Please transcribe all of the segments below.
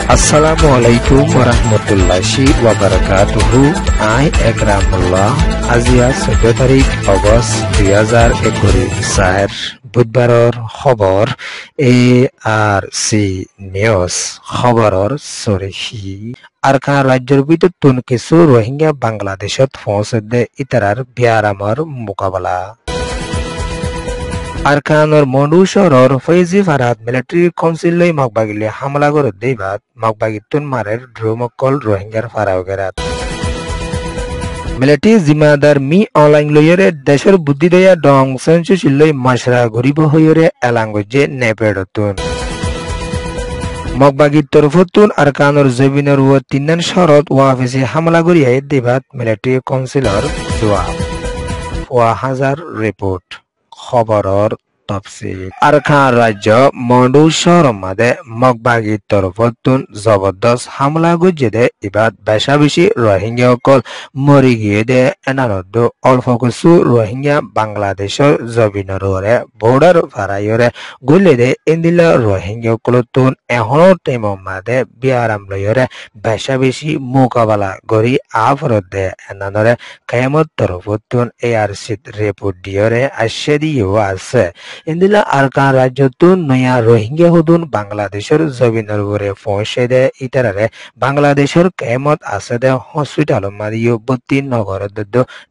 Assalamualaikum warahmatullahi wabarakatuh. I Ekramullah. Azia 14 তারিখ August 2021 Saher বুধবাৰৰ খবৰ ARC নিউজ খবৰৰ সৰিহি আৰকান ৰাজ্যৰ ভিতৰত কিছু রোহিঙ্গা বাংলাদেশত পৌঁছে ইতাৰাৰ বিয়াৰামৰ মোকাবিলা আরকানোর মন্ডু শহরের ফৈজি ফারাত মিলিটারি কাউন্সিল মগবাগিলে হামলা করে দেবাত মগবাগিতুন মারের ড্রোমকল রোহিঙ্গার ফারাওগেরাত মিলিটারি জিম্মাদার মি অনলাইন লইরে দেশের বুদ্ধি দয়া ডং সেঞ্চুচিলই মাসরা ঘুরিব হইরে এলাঙ্গজে নেপেডতুন মগবাগির তরফতুন আরকানোর জবিনের ও তিনন শরত ওয়াফিসে হামলা করিয়া দেবাত মিলিটারি কাউন্সিলর জবাব ওয়া হাজার রিপোর্ট খবৰৰ তফসিল আরকান রাজ্য মন্ডু শহর মাদে মগবাগির তরফতুন জবরদস্ত হামলা গুজে ইবাদ বেশা বেশি রোহিঙ্গা অকল মরি গিয়ে দে এনারদ অল্প কিছু রোহিঙ্গা বাংলাদেশের জবিনরে বর্ডার ফারাইরে গুলে দে ইন্দিলা রোহিঙ্গা অকলতুন এখনো টাইম মাদে বিয়ারাম লয়রে বেশা বেশি মোকাবেলা করি আফরত দে এনানরে কায়ামত তরফতুন ARC রিপোর্ট দিয়রে আসে দিও আছে ইন্দিলা আরকান রাজ্যতুন নয়া রোহিঙ্গা হুদুন বাংলাদেশের জবিনের উপরে পৌঁছে দে ইতারারে বাংলাদেশের কেমত আছে দে হসপিটাল মারিও 32 নগরদ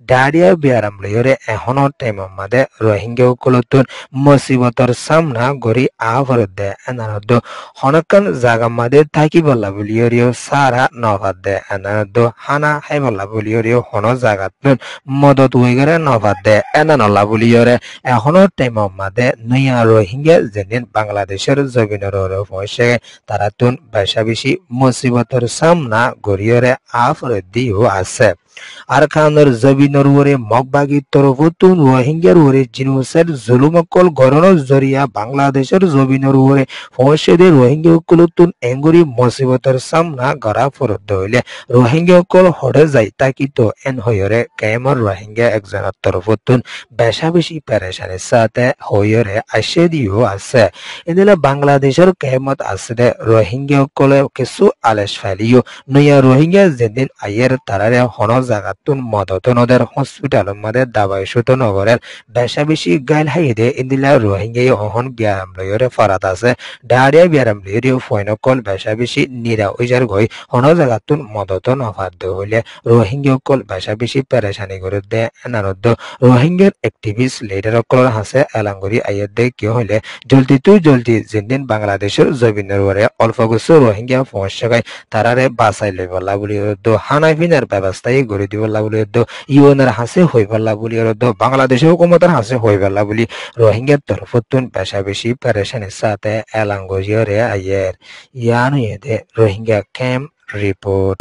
ডায়রিয়া বিয়ারাম লয়রে এখনো টাইম মাদে রোহিঙ্গা কলতুন মুসিবতর সামনা গরি আফরত দে এনারদ হনকান জায়গা মাদে থাকি বলা বলিয়রিও সারা নভাদ দে এনারদ হানা হাই বলা বলিয়রিও হন জায়গাতুন মদত হইগরে নভাদ দে এনানলা বলিয়রে এখনো টাইম মাদে নয়া রোহিঙ্গা যেদিন বাংলাদেশের জবিনের পৌঁছে তারা তুন বেশা বেশি মুসিবতর সামনা গড়িয়রে আফরত দিও আছে আরকানোর জবিনের উপরে মগবাগির তরফতুন রোহিঙ্গার উপরে জিনোসাইড জুলুমকল গণনের জরিয়া বাংলাদেশের জবিনের উপরে পৌঁছে দে রোহিঙ্গা কলতুন এঙ্গুরি মুসিবতর সামনা গড়া ফরত হইলে রোহিঙ্গা কল হড়ে যাই তাকি তো এন হইরে কেমর রোহিঙ্গা একজনের তরফতুন বেশা বেশি পেরেশানির সাথে হইরে আসে দিও আছে এদিলে বাংলাদেশের কেমত আছে দে রোহিঙ্গা কলে কিছু আলেস ফেলিও নয়া রোহিঙ্গা যেদিন আইয়ের তারারে হন জাগাতুন মদতনদের হসপিটাল মাদে দাবাই সুত নগরের বেশা বেশি গাইল হাইদে ইন্দিলা রোহিঙ্গাই অহন বিয়ারাম লয়রে ফারাত আছে ডায়রিয়া বিয়ারাম লয়রে ফয়নকল বেশা বেশি নিরা ওইজার গই হন জাগাতুন মদত নফাদ্দ হইলে রোহিঙ্গা কল বেশা বেশি পেরেশানি করে দে এনারদ রোহিঙ্গার অ্যাক্টিভিস্ট লিডার কল হাসে এলাঙ্গুরি আইয়ের দে কি হইলে জলদি যেদিন বাংলাদেশের জবিনের উপরে অল্প কিছু রোহিঙ্গা পৌঁছায় তারারে বাঁচাই লই বলা বলি হানাফিনার ব্যবস্থায় গড়ে দিব বলি ইউএনের হাসে হই পাল্লা বলি বাংলাদেশের হুকুমতের হাসে হই পাল্লা বলি রোহিঙ্গার তরফতুন বেশা বেশি পেরেশানির সাথে এলাঙ্গজিয়রে আইয়ের ইয়ানো এদে রোহিঙ্গা ক্যাম্প রিপোর্ট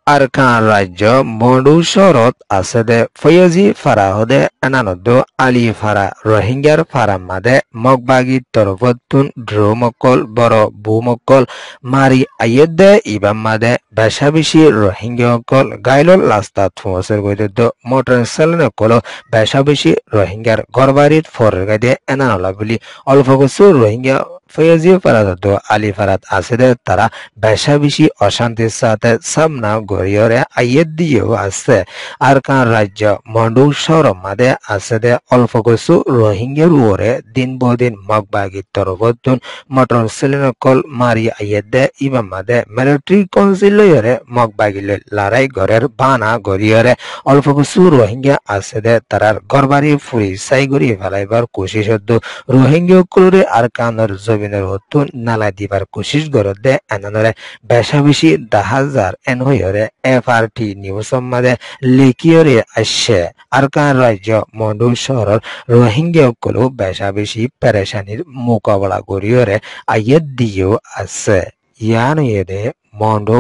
আরকান রাজ্য মন্ডু শহরত আছে দে ফৈজি ফারাহদে এনানদ আলী ফারা রোহিঙ্গার ফারাম মাদে মগবাগির তরফতুন ড্রোমকল বড় বুমকল মারি আইয়ের দে ইবাম মাদে বেশা বেশি রোহিঙ্গা কল গাইলল লাস্তাত ফুসের গইদ মোটর সাইকেল কল বেশা বেশি রোহিঙ্গার ঘরবাড়ির ফরের গাইদে এনানলা বলি অল্প কিছু রোহিঙ্গা ফৈজি ফারাদ আলী ফারাত আছে দে তারা বেশা বেশি অশান্তির সাথে সামনা গড়িয়রে আইয়ের দিয়েও আছে আরকান রাজ্য মন্ডু শহর মাদে আছে দে অল্প কিছু রোহিঙ্গার উপরে দিন বদিন মগবাগির তরফতুন মোটর সাইকেল কল মারি আইয়ের দে ইবাম মাদে মিলিটারি কাউন্সিল লয়রে মগবাগিলে লড়াই ঘরের বানা গড়িয়রে অল্প কিছু রোহিঙ্গা আছে দে তারার ঘরবাড়ি ফুরি সাই গড়িয়ে ফেলাইবার কোশিশ হতো রোহিঙ্গা কুলরে আরকানোর জবিনের হতুন নালা দিবার কোশিশ গড় দে এনানরে বেশা বেশি 10,000 এন হইরে FRT নিউজ মাদে লিখিয়রে আসছে আরকান রাজ্য মন্ডু শহরের রোহিঙ্গা কুল বেশা বেশি পেরেশানির মোকাবেলা করিয়রে আইয়ের দিয়েও আছে ইয়ানো এদে মন্ডু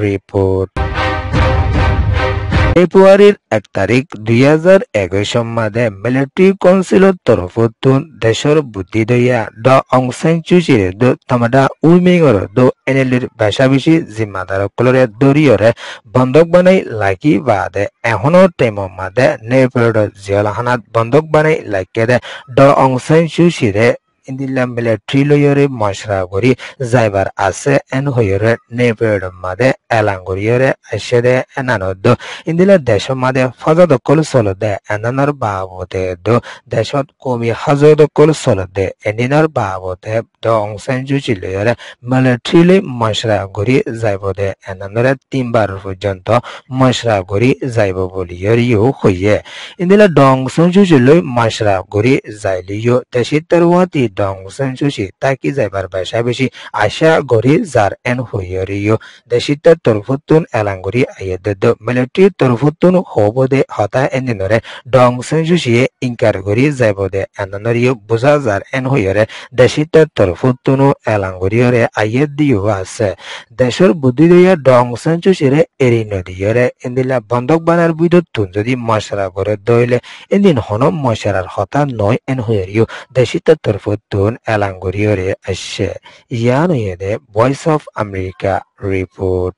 রিপোর্ট ফেব্রুয়ারির 1 তারিখ 2021 মাদে মিলিটারি কাউন্সিলের তরফতুন দেশের বুদ্ধি দইয়া ড অং সান সু চির দ তামাদা উইমিগর দ এনএলের বেশা বেশি জিম্মাদার কলরে দরিয়রে বন্ধক বানাই লাকি বাদে এখনো টাইম মাদে নেপেড জিয়ালহানাত বন্ধক বানাই লাকি দে ড অং সান সু চিরে ইন্দিলা মিলিটারি লয়রে মশরা করি যাইবার আছে এন হইরে নেপেড মাদে এলাঙ্গুরিয়রে আইসেদে এনানদ ইন্দিলা দেশ মাদে ফজদকল চলদে এনানর বাবতে দো দেশত কমি হাজদকল চলদে এদিনৰ বাবতে দ অংশন জুচিলয়রে মিলিটারি মশরা করি যাইবদে এনানরে 3 বার পর্যন্ত মশরা করি যাইব বলিয়রিও হইয়ে ইন্দিলা ডং সংজুচিলয় মশরা করি যাইলিও দেশিতর ওয়াতি ডং সংজুচি তাকি যাইবার বেশা বেশি আশা করি যার এন হইয়রিও দেশিতর তরফতুন এলাঙ্গুরি আইয়েদ মিলিটারি তরফতুন হবদে হতা এদিনরে ডং সংজুচিয়ে ইনকার করি যাইবদে এনানরিও বুঝা যার এন হইয়রে দেশিতর তরফতুন এলাঙ্গুরিয়রে আইয়েদ দিও আছে দেশের বুদ্ধি দিয়া ডং সংজুচিরে এরি নদীয়রে ইন্দিলা বন্ধক বানার বিদ্যুৎ যদি মশরা করে দইলে এদিন হন মশরার হতা নয় এন হইয়রিও দেশিতর তরফতুন এলাঙ্গুরিয়রে আসছে ইয়ান হইয়ে ভয়েস অফ আমেরিকা রিপোর্ট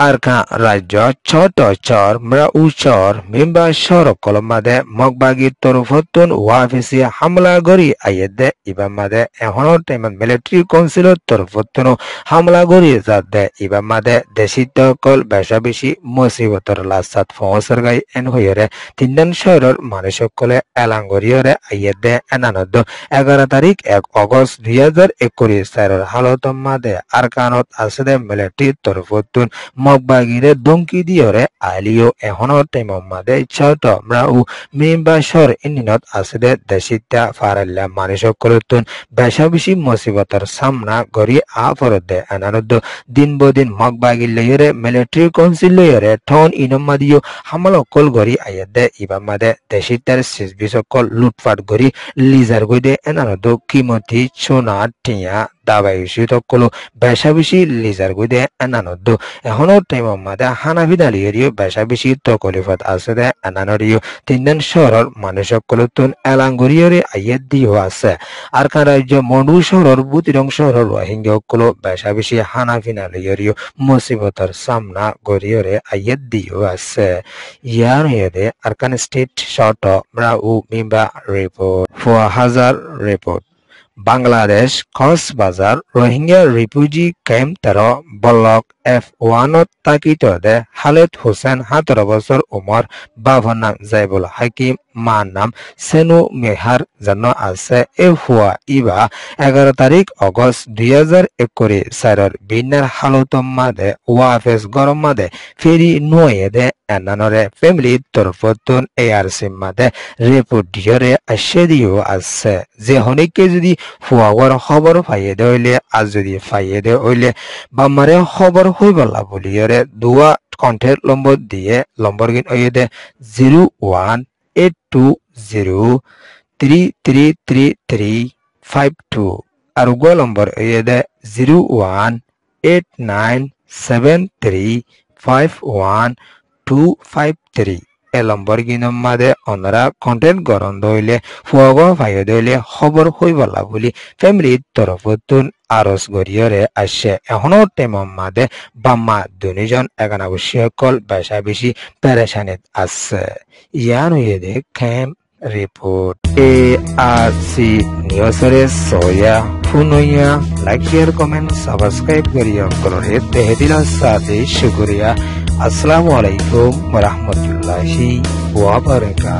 আরকা রাজ্য ছোট চর মৃউ চর মিম্বা শহর কলমাদে মগবাগি তরফতুন ওয়াফিসি হামলা গরি আইয়েদে ইবা মাদে এখনো টাইমত মিলিটারি কাউন্সিলত তরফতুন হামলা গরি যাদে ইবা মাদে দেশিত কল বেশা বেশি মুসিবতর লাসাত ফসর গাই এন হইরে তিনদান শহরের মানুষসকলে এলাঙ্গরিয়রে আইয়েদে এনানদ 11 তারিখ 1 অগস্ট 2021 সালের হালত মাদে আরকানত আসদে মিলিটারি তরফতুন মগবাগিরে দমকি দিয়রে আলিও এখনো টাইম মাদে ছোট মৃউ মিম্বা শহর ইন্দিনত আসদে দেশিতা ফারাল্লা মানুষসকলতুন বেশা বেশি মুসিবতর সামনা গরি আফরদে এনানদ দিন বদিন মগবাগি লয়রে মিলিটারি কাউন্সিল লয়রে ঠন ইনমাদিও হামলা কল গরি আইয়াদে ইবা মাদে দেশিতার সিজবিসকল লুটপাট গরি লিজার গইদে এনানদ কিমতি সোনা টিয়া দাবাই সুতকলো বেশা বেশি লিজার গইদে এনানদ এখনো টাইম মাদে হানাফিদালিয়রিও বেশা বেশি তকলিফত আছে দে এনানরিও তিনদান শহরের মানুষসকলতুন এলাঙ্গুরিয়রে আইয়েদ দিও আছে আরকান রাজ্য মন্ডু শহরের বুতিরং শহরের রোহিঙ্গাসকলো বেশা বেশি হানাফিনালিয়রিও মুসিবতর সামনা গরিয়রে আইয়েদ দিও আছে ইয়ার হইয়ে আরকান স্টেট শর্ট মৃউ মিম্বা report 4000 report Bangladesh Cox's Bazar Rohingya refugee camp 13 block F1 তাকিত দে হালেদ হোসেন 17 বছর উমর বাবার নাম জাইবুল হাকিম মার নাম সেনু মেহার জন্য আছে এ হুয়া ইবা 11 তারিখ অগস্ট 2021 সালের বিনার হালত মাদে ওয়াফেস গরম মাদে ফেরি নয়ে দে এনানরে ফ্যামিলি তরফতুন ARC মাদে রিপোর্ট দিয়রে আসে দিও আছে যে হনিকে যদি ফুয়াগর খবর পাইয়ে দইলে আজ যদি পাইয়ে দে হইলে বামারে খবর হইবলা বলিয়রে দুয়া কন্টেক্ট নম্বর দিয়ে নম্বর গিন হইয়ে দে 01820333352 আর গো নম্বর হইয়ে দে 01893512253 এ নম্বর গিনম মাদে অনরা কন্টেন্ট গরম দইলে ফুয়াগ ভাইয়ে দইলে খবর হইবলা বলি ফ্যামিলির তরফতুন আরস গরিয়রে আসে এখনো টাইম মাদে বাম্মা দুজন একানাবশ্যকল বেশা বেশি পেরেশানিত আছে ইয়ান হইয়ে দে ক্যাম্প রিপোর্ট ARC নিউজরে সোয়া ফুনইয়া লাইক শেয়ার কমেন্ট সাবস্ক্রাইব করিয়া করে তেহদিলা সাথে শুকরিয়া আসসালামু আলাইকুম ওয়া রাহমাতুল্লাহি ওয়া বারাকাতুহু।